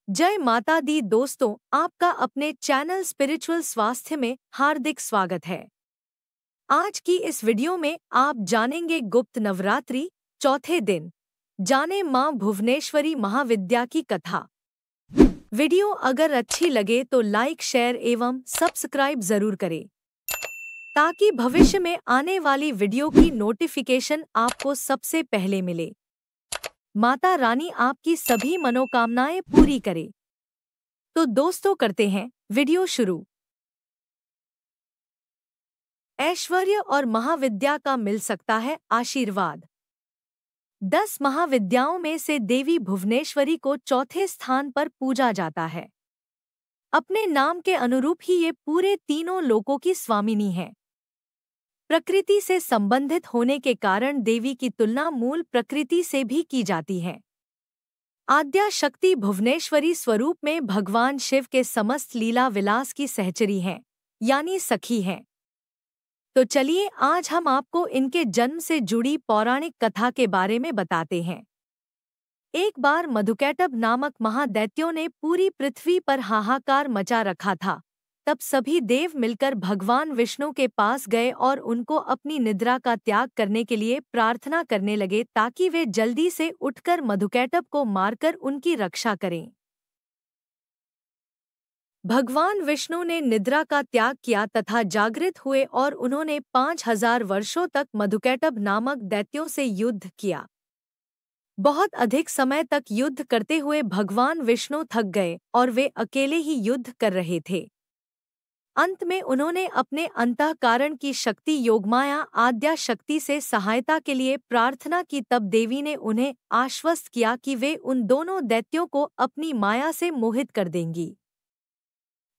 जय माता दी दोस्तों, आपका अपने चैनल स्पिरिचुअल स्वास्थ्य में हार्दिक स्वागत है। आज की इस वीडियो में आप जानेंगे गुप्त नवरात्रि चौथे दिन जाने मां भुवनेश्वरी महाविद्या की कथा। वीडियो अगर अच्छी लगे तो लाइक, शेयर एवं सब्सक्राइब जरूर करें ताकि भविष्य में आने वाली वीडियो की नोटिफिकेशन आपको सबसे पहले मिले। माता रानी आपकी सभी मनोकामनाएं पूरी करे। तो दोस्तों, करते हैं वीडियो शुरू। ऐश्वर्य और महाविद्या का मिल सकता है आशीर्वाद। 10 महाविद्याओं में से देवी भुवनेश्वरी को चौथे स्थान पर पूजा जाता है। अपने नाम के अनुरूप ही ये पूरे तीनों लोकों की स्वामिनी है। प्रकृति से संबंधित होने के कारण देवी की तुलना मूल प्रकृति से भी की जाती है। आद्या शक्ति भुवनेश्वरी स्वरूप में भगवान शिव के समस्त लीला विलास की सहचरी हैं, यानी सखी हैं। तो चलिए आज हम आपको इनके जन्म से जुड़ी पौराणिक कथा के बारे में बताते हैं। एक बार मधुकैटभ नामक महादैत्यों ने पूरी पृथ्वी पर हाहाकार मचा रखा था। तब सभी देव मिलकर भगवान विष्णु के पास गए और उनको अपनी निद्रा का त्याग करने के लिए प्रार्थना करने लगे ताकि वे जल्दी से उठकर मधुकैटभ को मारकर उनकी रक्षा करें। भगवान विष्णु ने निद्रा का त्याग किया तथा जागृत हुए और उन्होंने 5000 वर्षों तक मधुकैटभ नामक दैत्यों से युद्ध किया। बहुत अधिक समय तक युद्ध करते हुए भगवान विष्णु थक गए और वे अकेले ही युद्ध कर रहे थे। अंत में उन्होंने अपने अंतःकरण की शक्ति योगमाया आद्या शक्ति से सहायता के लिए प्रार्थना की। तब देवी ने उन्हें आश्वस्त किया कि वे उन दोनों दैत्यों को अपनी माया से मोहित कर देंगी।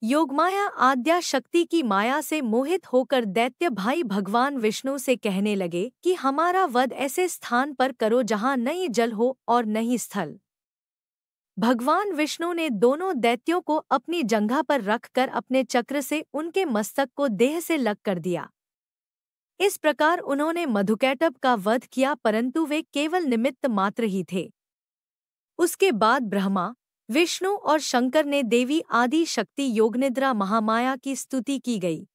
योगमाया आद्या शक्ति की माया से मोहित होकर दैत्य भाई भगवान विष्णु से कहने लगे कि हमारा वध ऐसे स्थान पर करो जहां न ही जल हो और न ही स्थल। भगवान विष्णु ने दोनों दैत्यों को अपनी जंघा पर रखकर अपने चक्र से उनके मस्तक को देह से लग कर दिया। इस प्रकार उन्होंने मधुकैटभ का वध किया, परंतु वे केवल निमित्त मात्र ही थे। उसके बाद ब्रह्मा, विष्णु और शंकर ने देवी आदि शक्ति योगनिद्रा महामाया की स्तुति की गई,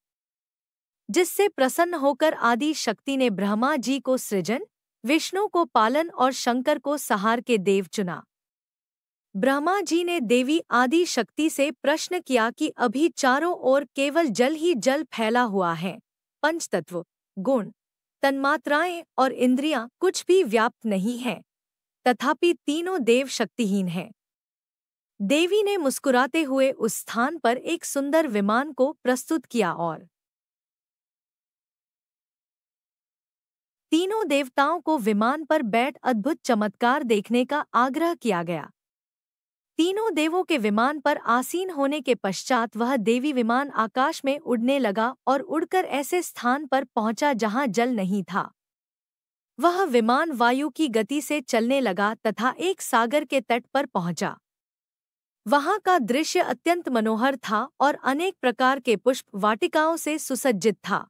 जिससे प्रसन्न होकर आदि शक्ति ने ब्रह्मा जी को सृजन, विष्णु को पालन और शंकर को संहार के देव चुना। ब्रह्मा जी ने देवी आदि शक्ति से प्रश्न किया कि अभी चारों ओर केवल जल ही जल फैला हुआ है, पंचतत्व, गुण, तन्मात्राएं और इंद्रियां कुछ भी व्याप्त नहीं हैं, तथापि तीनों देव शक्तिहीन हैं। देवी ने मुस्कुराते हुए उस स्थान पर एक सुंदर विमान को प्रस्तुत किया और तीनों देवताओं को विमान पर बैठ अद्भुत चमत्कार देखने का आग्रह किया गया। तीनों देवों के विमान पर आसीन होने के पश्चात वह देवी विमान आकाश में उड़ने लगा और उड़कर ऐसे स्थान पर पहुंचा जहां जल नहीं था। वह विमान वायु की गति से चलने लगा तथा एक सागर के तट पर पहुंचा। वहां का दृश्य अत्यंत मनोहर था और अनेक प्रकार के पुष्प वाटिकाओं से सुसज्जित था।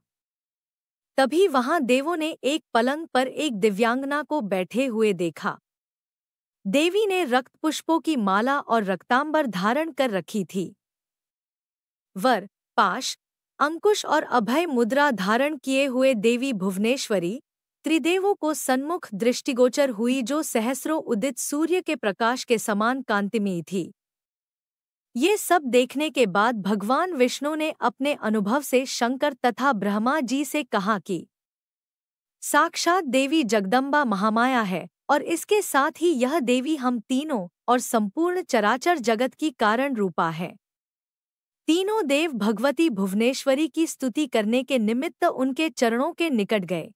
तभी वहां देवों ने एक पलंग पर एक दिव्यांगना को बैठे हुए देखा। देवी ने रक्त पुष्पों की माला और रक्तांबर धारण कर रखी थी। वर, पाश, अंकुश और अभय मुद्रा धारण किए हुए देवी भुवनेश्वरी त्रिदेवों को सन्मुख दृष्टिगोचर हुई, जो सहस्रों उदित सूर्य के प्रकाश के समान कांतिमयी थी। ये सब देखने के बाद भगवान विष्णु ने अपने अनुभव से शंकर तथा ब्रह्मा जी से कहा कि साक्षात देवी जगदम्बा महामाया है और इसके साथ ही यह देवी हम तीनों और संपूर्ण चराचर जगत की कारण रूपा है। तीनों देव भगवती भुवनेश्वरी की स्तुति करने के निमित्त उनके चरणों के निकट गए।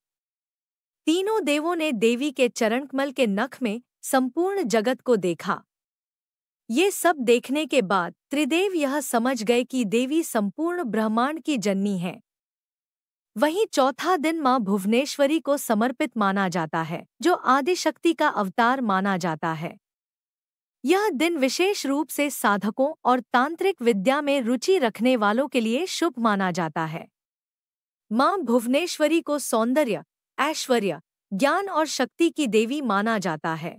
तीनों देवों ने देवी के चरणकमल के नख में संपूर्ण जगत को देखा। ये सब देखने के बाद त्रिदेव यह समझ गए कि देवी संपूर्ण ब्रह्मांड की जननी है। वहीं चौथा दिन मां भुवनेश्वरी को समर्पित माना जाता है, जो आदिशक्ति का अवतार माना जाता है। यह दिन विशेष रूप से साधकों और तांत्रिक विद्या में रुचि रखने वालों के लिए शुभ माना जाता है। मां भुवनेश्वरी को सौंदर्य, ऐश्वर्य, ज्ञान और शक्ति की देवी माना जाता है।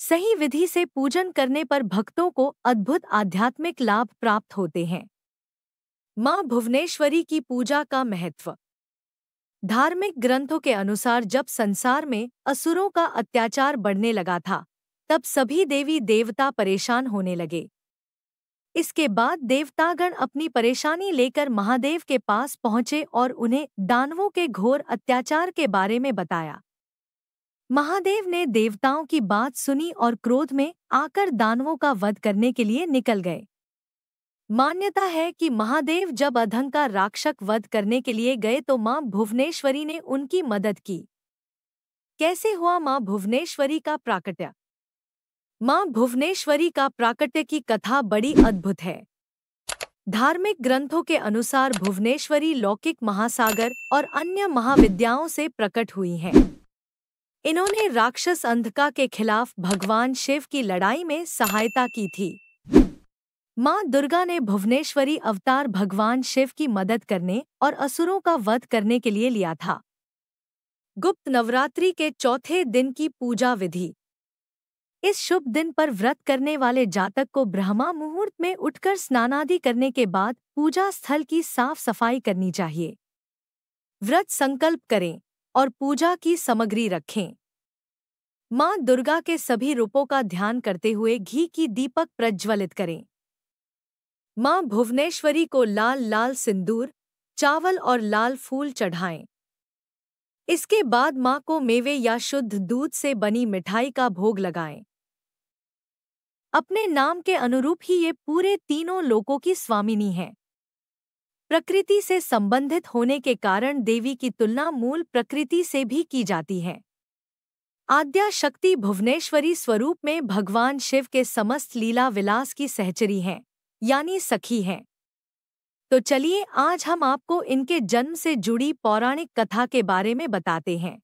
सही विधि से पूजन करने पर भक्तों को अद्भुत आध्यात्मिक लाभ प्राप्त होते हैं। मां भुवनेश्वरी की पूजा का महत्व। धार्मिक ग्रंथों के अनुसार जब संसार में असुरों का अत्याचार बढ़ने लगा था, तब सभी देवी देवता परेशान होने लगे। इसके बाद देवतागण अपनी परेशानी लेकर महादेव के पास पहुंचे और उन्हें दानवों के घोर अत्याचार के बारे में बताया। महादेव ने देवताओं की बात सुनी और क्रोध में आकर दानवों का वध करने के लिए निकल गए। मान्यता है कि महादेव जब अधंग का राक्षस वध करने के लिए गए तो मां भुवनेश्वरी ने उनकी मदद की। कैसे हुआ मां भुवनेश्वरी का प्राकट्य? मां भुवनेश्वरी का प्राकट्य की कथा बड़ी अद्भुत है। धार्मिक ग्रंथों के अनुसार भुवनेश्वरी लौकिक महासागर और अन्य महाविद्याओं से प्रकट हुई हैं। इन्होंने राक्षस अंधका के खिलाफ भगवान शिव की लड़ाई में सहायता की थी। मां दुर्गा ने भुवनेश्वरी अवतार भगवान शिव की मदद करने और असुरों का वध करने के लिए लिया था। गुप्त नवरात्रि के चौथे दिन की पूजा विधि। इस शुभ दिन पर व्रत करने वाले जातक को ब्रह्मा मुहूर्त में उठकर स्नानादि करने के बाद पूजा स्थल की साफ सफाई करनी चाहिए। व्रत संकल्प करें और पूजा की सामग्री रखें। मां दुर्गा के सभी रूपों का ध्यान करते हुए घी की दीपक प्रज्वलित करें। मां भुवनेश्वरी को लाल लाल सिंदूर, चावल और लाल फूल चढ़ाएं। इसके बाद मां को मेवे या शुद्ध दूध से बनी मिठाई का भोग लगाएं। अपने नाम के अनुरूप ही ये पूरे तीनों लोकों की स्वामिनी है। प्रकृति से संबंधित होने के कारण देवी की तुलना मूल प्रकृति से भी की जाती है। आद्या शक्ति भुवनेश्वरी स्वरूप में भगवान शिव के समस्त लीला विलास की सहचरी हैं, यानी सखी हैं। तो चलिए आज हम आपको इनके जन्म से जुड़ी पौराणिक कथा के बारे में बताते हैं।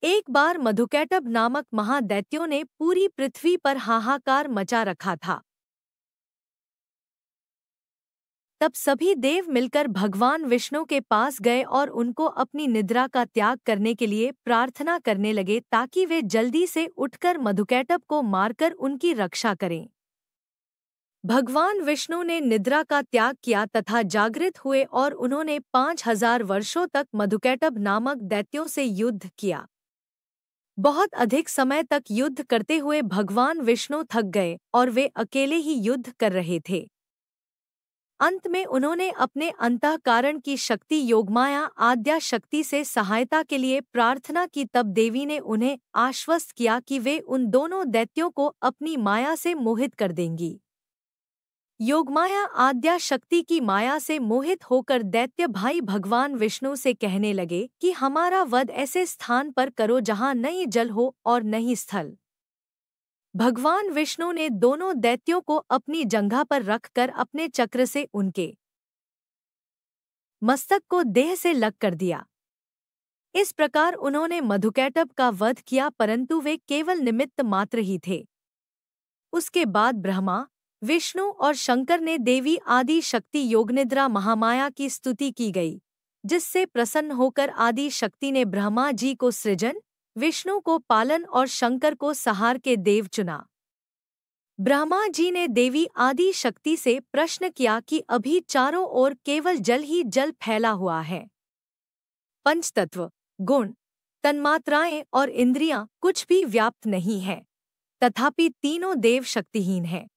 एक बार मधुकैटभ नामक महादैत्यों ने पूरी पृथ्वी पर हाहाकार मचा रखा था। तब सभी देव मिलकर भगवान विष्णु के पास गए और उनको अपनी निद्रा का त्याग करने के लिए प्रार्थना करने लगे ताकि वे जल्दी से उठकर मधुकैटभ को मारकर उनकी रक्षा करें। भगवान विष्णु ने निद्रा का त्याग किया तथा जागृत हुए और उन्होंने 5000 वर्षों तक मधुकैटभ नामक दैत्यों से युद्ध किया। बहुत अधिक समय तक युद्ध करते हुए भगवान विष्णु थक गए और वे अकेले ही युद्ध कर रहे थे। अंत में उन्होंने अपने अंतःकरण की शक्ति योगमाया आद्या शक्ति से सहायता के लिए प्रार्थना की। तब देवी ने उन्हें आश्वस्त किया कि वे उन दोनों दैत्यों को अपनी माया से मोहित कर देंगी। योगमाया आद्या शक्ति की माया से मोहित होकर दैत्य भाई भगवान विष्णु से कहने लगे कि हमारा वध ऐसे स्थान पर करो जहां न ही जल हो और न ही स्थल। भगवान विष्णु ने दोनों दैत्यों को अपनी जंघा पर रखकर अपने चक्र से उनके मस्तक को देह से लग कर दिया। इस प्रकार उन्होंने मधुकैटभ का वध किया, परंतु वे केवल निमित्त मात्र ही थे। उसके बाद ब्रह्मा, विष्णु और शंकर ने देवी आदि शक्ति योगनिद्रा महामाया की स्तुति की गई, जिससे प्रसन्न होकर आदि शक्ति ने ब्रह्मा जी को सृजन, विष्णु को पालन और शंकर को संहार के देव चुना। ब्रह्मा जी ने देवी आदि शक्ति से प्रश्न किया कि अभी चारों ओर केवल जल ही जल फैला हुआ है। पंचतत्व, गुण, तन्मात्राएं और इंद्रियां कुछ भी व्याप्त नहीं है, तथापि तीनों देव शक्तिहीन हैं।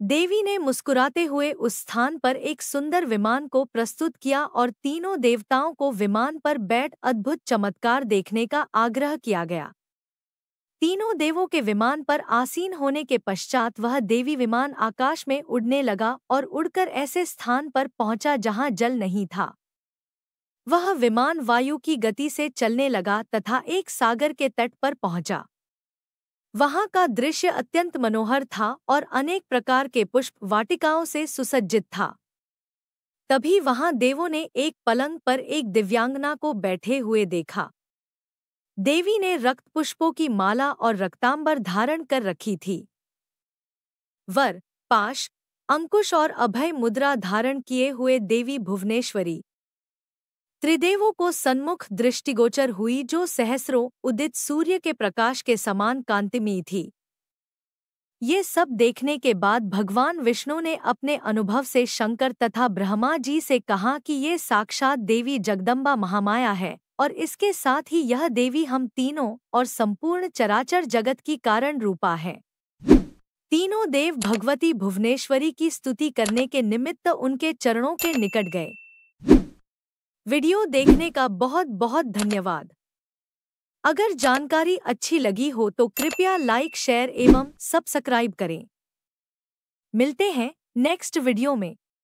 देवी ने मुस्कुराते हुए उस स्थान पर एक सुंदर विमान को प्रस्तुत किया और तीनों देवताओं को विमान पर बैठ अद्भुत चमत्कार देखने का आग्रह किया गया। तीनों देवों के विमान पर आसीन होने के पश्चात वह देवी विमान आकाश में उड़ने लगा और उड़कर ऐसे स्थान पर पहुंचा जहां जल नहीं था। वह विमान वायु की गति से चलने लगा तथा एक सागर के तट पर पहुंचा। वहां का दृश्य अत्यंत मनोहर था और अनेक प्रकार के पुष्प वाटिकाओं से सुसज्जित था। तभी वहां देवों ने एक पलंग पर एक दिव्यांगना को बैठे हुए देखा। देवी ने रक्त पुष्पों की माला और रक्तांबर धारण कर रखी थी। वर, पाश, अंकुश और अभय मुद्रा धारण किए हुए देवी भुवनेश्वरी त्रिदेवों को सन्मुख दृष्टिगोचर हुई, जो सहस्रों उदित सूर्य के प्रकाश के समान कांतिमयी थी। ये सब देखने के बाद भगवान विष्णु ने अपने अनुभव से शंकर तथा ब्रह्मा जी से कहा कि ये साक्षात देवी जगदम्बा महामाया है, और इसके साथ ही यह देवी हम तीनों और संपूर्ण चराचर जगत की कारण रूपा है। तीनों देव भगवती भुवनेश्वरी की स्तुति करने के निमित्त उनके चरणों के निकट गए। वीडियो देखने का बहुत बहुत धन्यवाद। अगर जानकारी अच्छी लगी हो तो कृपया लाइक, शेयर एवं सब्सक्राइब करें। मिलते हैं नेक्स्ट वीडियो में।